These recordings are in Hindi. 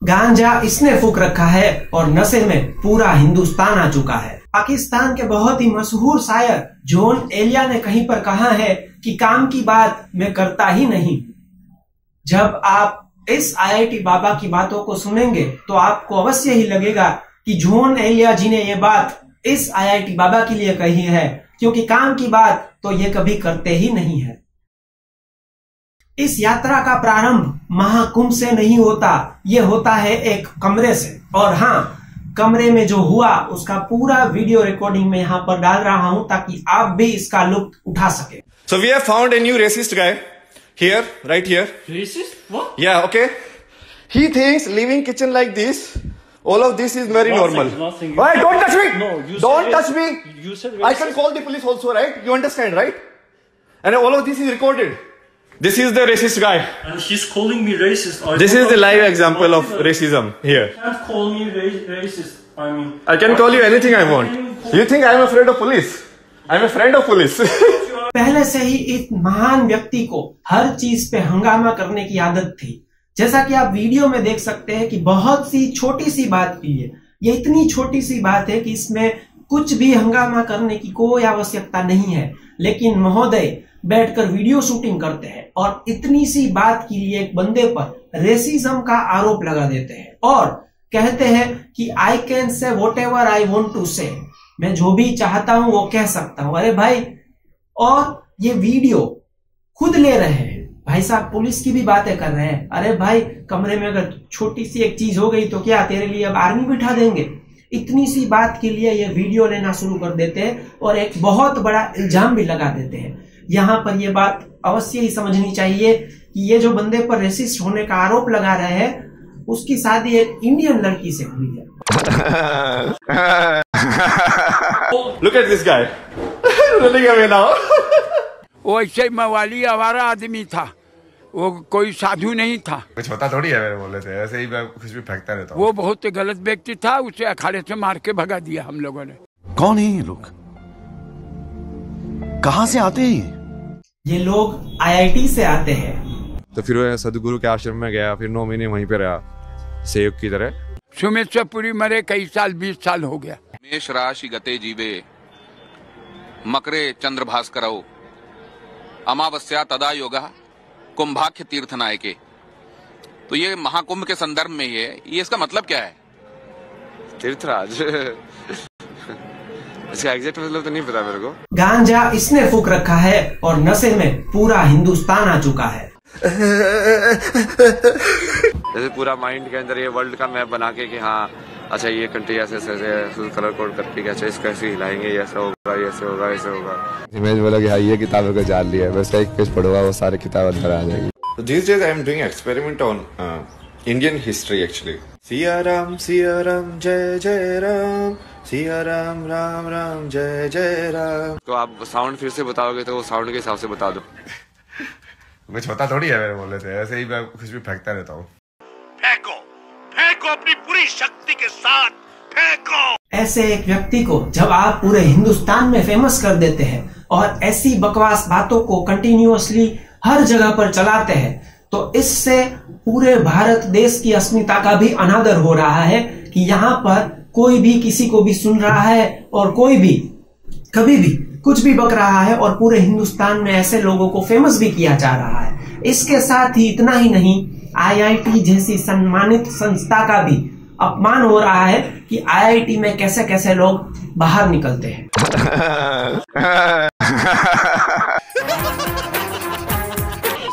गांजा इसने फूंक रखा है और नशे में पूरा हिंदुस्तान आ चुका है। पाकिस्तान के बहुत ही मशहूर शायर जॉन एलिया ने कहीं पर कहा है कि काम की बात मैं करता ही नहीं। जब आप इस आईआईटी बाबा की बातों को सुनेंगे तो आपको अवश्य ही लगेगा कि जॉन एलिया जी ने ये बात इस आईआईटी बाबा के लिए कही है, क्योंकि काम की बात तो ये कभी करते ही नहीं है। इस यात्रा का प्रारंभ महाकुंभ से नहीं होता, ये होता है एक कमरे से। और हाँ, कमरे में जो हुआ उसका पूरा वीडियो रिकॉर्डिंग में यहाँ पर डाल रहा हूँ ताकि आप भी इसका लुत्फ उठा सके। So we have found a new racist guy here, right here. Racist? What? Yeah, okay. He thinks living kitchen like this, all of this is very normal. Why? Don't touch me. No, you don't touch me. You said racist. I can call the police also, right? You understand, right? And all of this is recorded. This is the racist guy. And he's calling me racist. This is the live example of racism here. You can't call me racist. I mean, I can call you anything I want. You think I'm afraid of police? I'm a friend of police. पहले से ही इस महान व्यक्ति को हर चीज पे हंगामा करने की आदत थी। जैसा कि आप वीडियो में देख सकते हैं कि बहुत सी छोटी सी बात के लिए, ये इतनी छोटी सी बात है कि इसमें कुछ भी हंगामा करने की कोई आवश्यकता नहीं है, लेकिन महोदय बैठकर वीडियो शूटिंग करते हैं और इतनी सी बात के लिए एक बंदे पर रेसिज्म का आरोप लगा देते हैं और कहते हैं कि I can say whatever I want to say, मैं जो भी चाहता हूं वो कह सकता हूं। अरे भाई, और ये वीडियो खुद ले रहे हैं भाई साहब, पुलिस की भी बातें कर रहे हैं। अरे भाई, कमरे में अगर छोटी सी एक चीज हो गई तो क्या तेरे लिए अब आर्मी बिठा देंगे? इतनी सी बात के लिए ये वीडियो लेना शुरू कर देते हैं और एक बहुत बड़ा इल्जाम भी लगा देते हैं। यहाँ पर ये बात अवश्य ही समझनी चाहिए कि ये जो बंदे पर रेसिस्ट होने का आरोप लगा रहे हैं, उसकी शादी एक इंडियन लड़की से हुई है। Look at this guy running away now. वो ऐसे मवाली आवारा आदमी था, वो कोई साधु नहीं था। कुछ होता थोड़ी है, मेरे बोले थे ऐसे ही मैं कुछ भी फेंकता रहता हूँ। वो बहुत गलत व्यक्ति था, उसे अखाड़े से मार के भगा दिया हम लोगों ने। कौन है ये लोग? कहाँ से आते हैं ये लोग? आईआईटी से आते हैं। तो फिर मैं सदगुरु के आश्रम में गया, फिर 9 महीने वहीं पे रहा सेवक की तरह। सुमेशपुरी मरे कई साल, 20 साल हो गया। मेष राशि गते जीवे मकरे चंद्र भास्करौ अमावस्या तदा योगा कुंभाख्य तीर्थ नायके। तो ये महाकुंभ के संदर्भ में ही है। ये इसका मतलब क्या है? तीर्थराज इसका एग्जैक्ट मतलब तो नहीं पता मेरे को। गांजा इसने फूंक रखा है और नशे में पूरा हिंदुस्तान आ चुका है। जैसे पूरा माइंड के अंदर ये वर्ल्ड का मैप बना के कि हाँ अच्छा ये कंट्री ऐसे ऐसे कलर कोड करके अच्छा इसको ऐसे हिलाएंगे, ऐसा होगा, ऐसे होगा, ऐसे होगा। इमेज बोला कि हाँ ये किताबों को जान लिया है, बस एक पेज पढ़ूंगा वो सारी किताब अंदर आ जाएगी। These days I am doing experiment on Indian history actually. Siya Ram जय जय राम, सिया राम राम राम जय जय राम। तो आप साउंड फिर से बताओगे तो वो साउंड के हिसाब से बता दो। कुछ होता थोड़ी है, मेरे बोले थे ऐसे ही मैं कुछ भी फेंकता रहता हूँ। फेंको अपनी पूरी शक्ति के साथ फेंको। ऐसे एक व्यक्ति को जब आप पूरे हिंदुस्तान में फेमस कर देते हैं और ऐसी बकवास बातों को कंटिन्यूअसली हर जगह पर चलाते हैं, तो इससे पूरे भारत देश की अस्मिता का भी अनादर हो रहा है कि यहाँ पर कोई भी किसी को भी सुन रहा है और कोई भी कभी भी कुछ भी बक रहा है और पूरे हिंदुस्तान में ऐसे लोगों को फेमस भी किया जा रहा है। इसके साथ ही इतना ही नहीं, आईआईटी जैसी सम्मानित संस्था का भी अपमान हो रहा है कि आईआईटी में कैसे कैसे लोग बाहर निकलते हैं।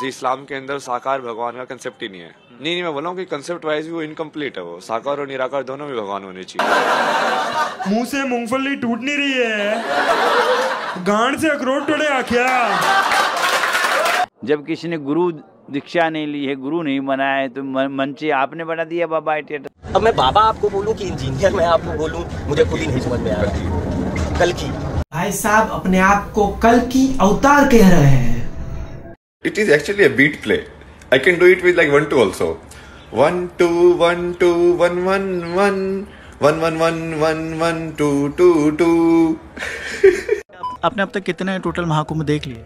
इस्लाम के अंदर साकार भगवान का कंसेप्ट ही नहीं है। नहीं मैं बोला हूँ कि कंसेप्ट वाइज भी वो इनकम्प्लीट है। वो साकार और निराकार दोनों भी भगवान होने चाहिए। मुंह से मूंगफली टूट नहीं रही है, गांड से अखरोट टोड़े आख्या। जब किसी ने गुरु दीक्षा नहीं ली है, गुरु नहीं बनाया है, तो मंच आपने बना दिया बाबा थिएटर। अब मैं बाबा आपको बोलूं कि इंजीनियर मैं आपको बोलूं, मुझे खुद ही नहीं समझ में आ रहा। कल की भाई साहब अपने आप को कल की अवतार कह रहे हैं। It is actually a beat play. I can do it with like 1 2 also. 1 2 1 2 1 1 1 1 1 1 1 1 2 2 2। आपने अब तक कितने टोटल महाकुंभ देख लिए?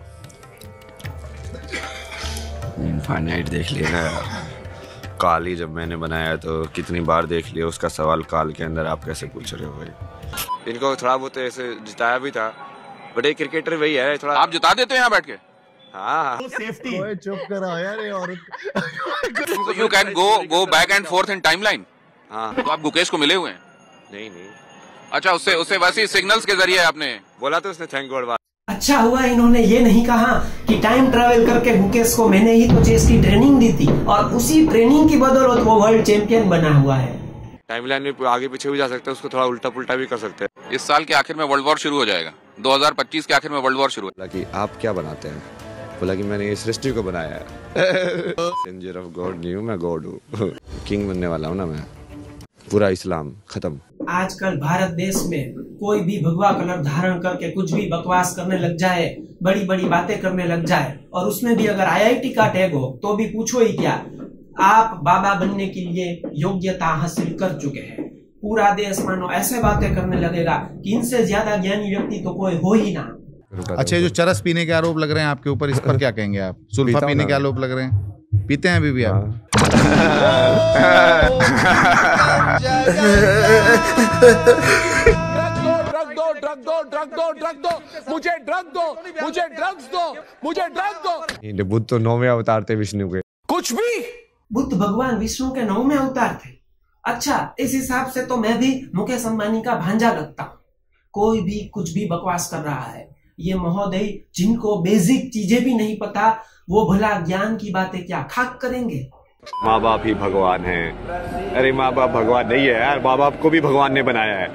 इनफाइनाइट देख लिया ना यार। काल ही जब मैंने बनाया तो कितनी बार देख लिया, उसका सवाल काल के अंदर आप कैसे पूछ रहे हो भाई। इनको थोड़ा बहुत ऐसे जिताया भी था, बट एक क्रिकेटर वही है थोड़ा। आप जिता देते हैं यहाँ बैठ के? हाँ सेफ्टी चुप करा यार ये औरत। You can go back and fourth in timeline. हाँ तो आप गुकेश को मिले हुए हैं? नहीं। अच्छा, उससे वैसे सिग्नल्स के जरिए आपने बोला तो उसने थैंक गॉड। अच्छा हुआ इन्होंने ये नहीं कहा कि टाइम ट्रैवल करके मुकेश को मैंने ही तो चेस की ट्रेनिंग दी थी और उसी ट्रेनिंग की बदौलत वो वर्ल्ड चैंपियन बना हुआ है। टाइमलाइन में आगे पीछे भी जा सकते हैं, उसको थोड़ा उल्टा पुल्टा भी कर सकते हैं। इस साल के आखिर में वर्ल्ड वॉर शुरू हो जाएगा। 2025 के आखिर में वर्ल्ड वॉर शुरू। बोला कि आप क्या बनाते हैं? बोला कि मैंने इस सृष्टि को बनाया है। सेंजर ऑफ गॉड नहीं हूँ मैं, गॉड हूँ। किंग बनने वाला हूँ ना मैं। पूरा इस्लाम खत्म। आजकल भारत देश में कोई भी भगवा कलर धारण करके कुछ भी बकवास करने लग जाए, बड़ी बड़ी बातें करने लग जाए, और उसमें भी अगर IIT का टैग हो तो भी पूछो ही क्या, आप बाबा बनने के लिए योग्यता हासिल कर चुके हैं। पूरा देश मानो ऐसे बातें करने लगेगा कि इनसे ज्यादा ज्ञानी व्यक्ति तो कोई हो ही ना। अच्छा, जो चरस पीने के आरोप लग रहे हैं आपके ऊपर, इस पर क्या कहेंगे आप? सुल्फा पीने के आरोप लग रहे हैं, पीते हैं अभी भी आप? बुद्ध तो 9वें अवतार थे विष्णु के। कुछ भी बुद्ध भगवान विष्णु के 9वें अवतार थे। अच्छा, इस हिसाब से तो मैं भी मुकेश अंबानी का भांजा लगता हूँ। कोई भी कुछ भी बकवास कर रहा है। ये महोदय जिनको बेसिक चीजें भी नहीं पता, वो भला ज्ञान की बातें क्या खाक करेंगे। माँ बाप ही भगवान है। अरे माँ बाप भगवान नहीं है यार, माँ बाप को भी भगवान ने बनाया है।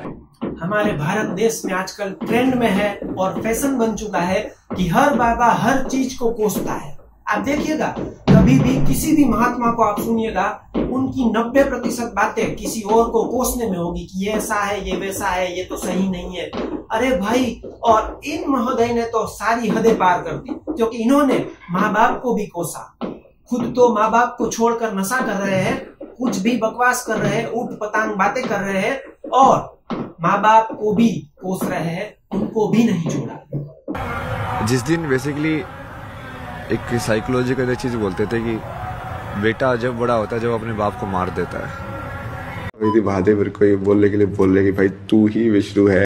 हमारे भारत देश में आजकल ट्रेंड में है और फैशन बन चुका है कि हर बाबा हर चीज को कोसता है। आप देखिएगा, कभी भी किसी भी महात्मा को आप सुनिएगा, उनकी 90% बातें किसी और को कोसने में होगी कि ये ऐसा है, ये वैसा है, ये तो सही नहीं है। अरे भाई, और इन महोदय ने तो सारी हदें पार कर दी, क्योंकि इन्होंने माँ बाप को भी कोसा। खुद तो माँ बाप को छोड़कर नशा कर रहे हैं, कुछ भी बकवास कर रहे हैं, ऊट पटांग बातें कर रहे हैं, और माँ बाप को भी कोस रहे हैं, उनको भी नहीं छोड़ा। जिस दिन बेसिकली एक साइकोलॉजिकल चीज बोलते थे कि बेटा जब बड़ा होता है जब अपने बाप को मार देता है। बातें मेरे को बोलने के लिए बोल रहे कि भाई तू ही विष्णु है।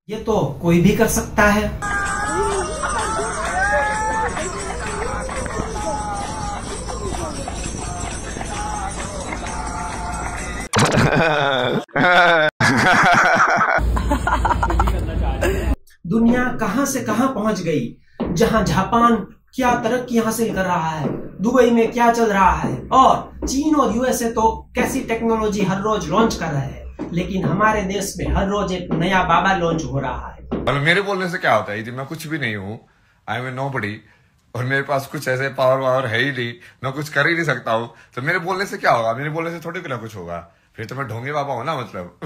ये तो कोई भी कर सकता है। दुनिया कहां से कहां पहुंच गई, जहां जापान क्या तरक्की हासिल कर रहा है, दुबई में क्या चल रहा है, और चीन और USA तो कैसी टेक्नोलॉजी हर रोज लॉन्च कर रहे हैं, लेकिन हमारे देश में हर रोज एक नया बाबा लॉन्च हो रहा है। और मेरे बोलने से क्या होता है? मैं कुछ भी नहीं हूँ, आई एम ए नोबडी, और मेरे पास कुछ ऐसे पावर है ही नहीं, मैं कुछ कर ही नहीं सकता हूँ, तो मेरे बोलने से क्या होगा? मेरे बोलने से थोड़ी ना कुछ होगा, फिर तो मैं ढोंगे बाबा हूँ ना। मतलब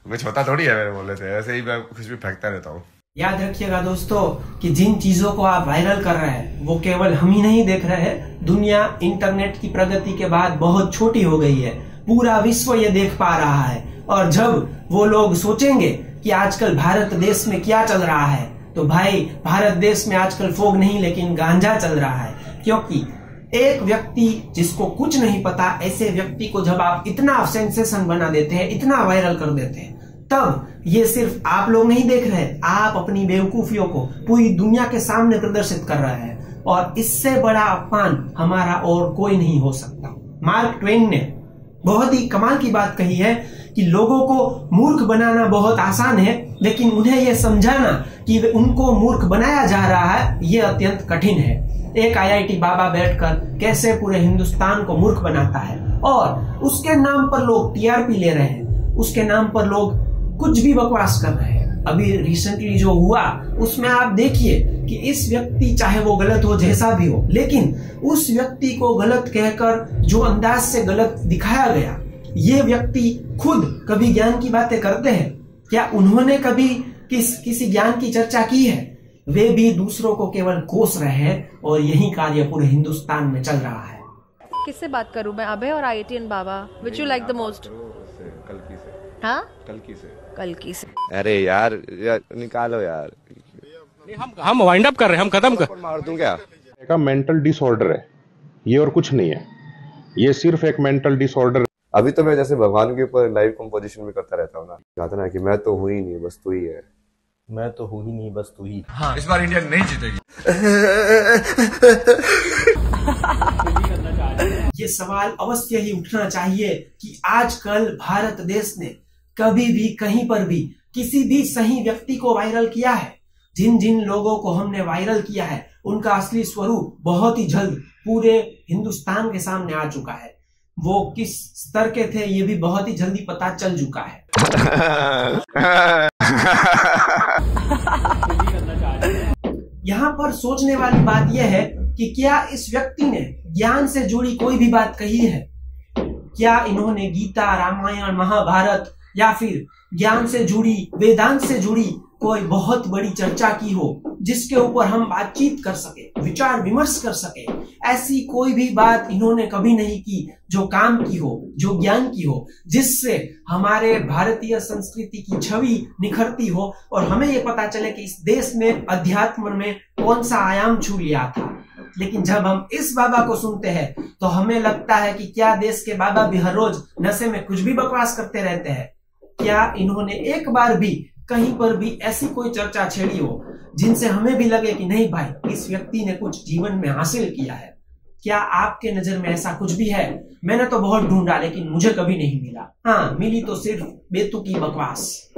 कुछ होता थोड़ी है मेरे बोलने से, ऐसे ही मैं कुछ भी फेंकता रहता हूँ। याद रखिएगा दोस्तों कि जिन चीजों को आप वायरल कर रहे हैं वो केवल हम ही नहीं देख रहे हैं। दुनिया इंटरनेट की प्रगति के बाद बहुत छोटी हो गई है, पूरा विश्व ये देख पा रहा है। और जब वो लोग सोचेंगे कि आजकल भारत देश में क्या चल रहा है, तो भाई भारत देश में आजकल फोग नहीं लेकिन गांजा चल रहा है। क्योंकि एक व्यक्ति जिसको कुछ नहीं पता, ऐसे व्यक्ति को जब आप इतना सेंसेशन बना देते हैं, इतना वायरल कर देते हैं, तब ये सिर्फ आप लोग नहीं देख रहे, आप अपनी बेवकूफियों को पूरी दुनिया के सामने प्रदर्शित कर रहे हैं। और इससे बड़ा अपमान हमारा और कोई नहीं हो सकता। मार्क ट्वेन ने बहुत ही कमाल की बात कही है कि लोगों को मूर्ख बनाना बहुत आसान है, लेकिन उन्हें यह समझाना कि उनको मूर्ख बनाया जा रहा है, ये अत्यंत कठिन है। एक IIT बाबा बैठकर कैसे पूरे हिंदुस्तान को मूर्ख बनाता है, और उसके नाम पर लोग TRP ले रहे हैं, उसके नाम पर लोग कुछ भी बकवास कर रहे हैं। अभी रिसेंटली जो हुआ उसमें आप देखिए कि इस व्यक्ति, चाहे वो गलत हो जैसा भी हो, लेकिन उस व्यक्ति को गलत कहकर जो अंदाज से गलत दिखाया गया, ये व्यक्ति खुद कभी ज्ञान की बातें करते हैं क्या? उन्होंने कभी किसी ज्ञान की चर्चा की है? वे भी दूसरों को केवल कोस रहे हैं, और यही कार्य पूरे हिंदुस्तान में चल रहा है। किससे बात करूं मैं, अभय और IITN Baba? Which you like the most? कल्कि से। हाँ, कल्कि से। अरे यार निकालो यार, हम वाइंड अप कर रहे हैं, हम खत्म कर। मार दूं क्या? का मेंटल डिसऑर्डर है ये, और कुछ नहीं है, ये सिर्फ एक मेंटल डिसऑर्डर। अभी तो मैं जैसे भगवान के ऊपर लाइव कंपोजिशन भी करता रहता हूँ ना, कहता ना कि मैं तो हूँ ही नहीं बस तू ही है, मैं तो हूँ ही नहीं बस तू ही। हाँ, इस बार इंडिया नहीं जीतेगी। ये सवाल अवश्य ही उठना चाहिए कि आजकल भारत देश ने कभी भी कहीं पर भी किसी भी सही व्यक्ति को वायरल किया है? जिन जिन लोगों को हमने वायरल किया है उनका असली स्वरूप बहुत ही जल्द पूरे हिंदुस्तान के सामने आ चुका है। वो किस स्तर के थे ये भी बहुत ही जल्दी पता चल चुका है। यहाँ पर सोचने वाली बात यह है कि क्या इस व्यक्ति ने ज्ञान से जुड़ी कोई भी बात कही है? क्या इन्होंने गीता, रामायण, महाभारत या फिर ज्ञान से जुड़ी, वेदांत से जुड़ी कोई बहुत बड़ी चर्चा की हो जिसके ऊपर हम बातचीत कर सके, विचार विमर्श कर सके? ऐसी कोई भी बात इन्होंने कभी नहीं की जो काम की हो, जो ज्ञान की हो, जिससे हमारे भारतीय संस्कृति की छवि निखरती हो और हमें ये पता चले कि इस देश ने अध्यात्म में कौन सा आयाम छू लिया था। लेकिन जब हम इस बाबा को सुनते हैं तो हमें लगता है कि क्या देश के बाबा भी हर रोज नशे में कुछ भी बकवास करते रहते हैं? क्या इन्होंने एक बार भी कहीं पर भी ऐसी कोई चर्चा छेड़ी हो जिनसे हमें भी लगे कि नहीं भाई इस व्यक्ति ने कुछ जीवन में हासिल किया है? क्या आपके नजर में ऐसा कुछ भी है? मैंने तो बहुत ढूंढा लेकिन मुझे कभी नहीं मिला। हाँ, मिली तो सिर्फ बेतुकी बकवास।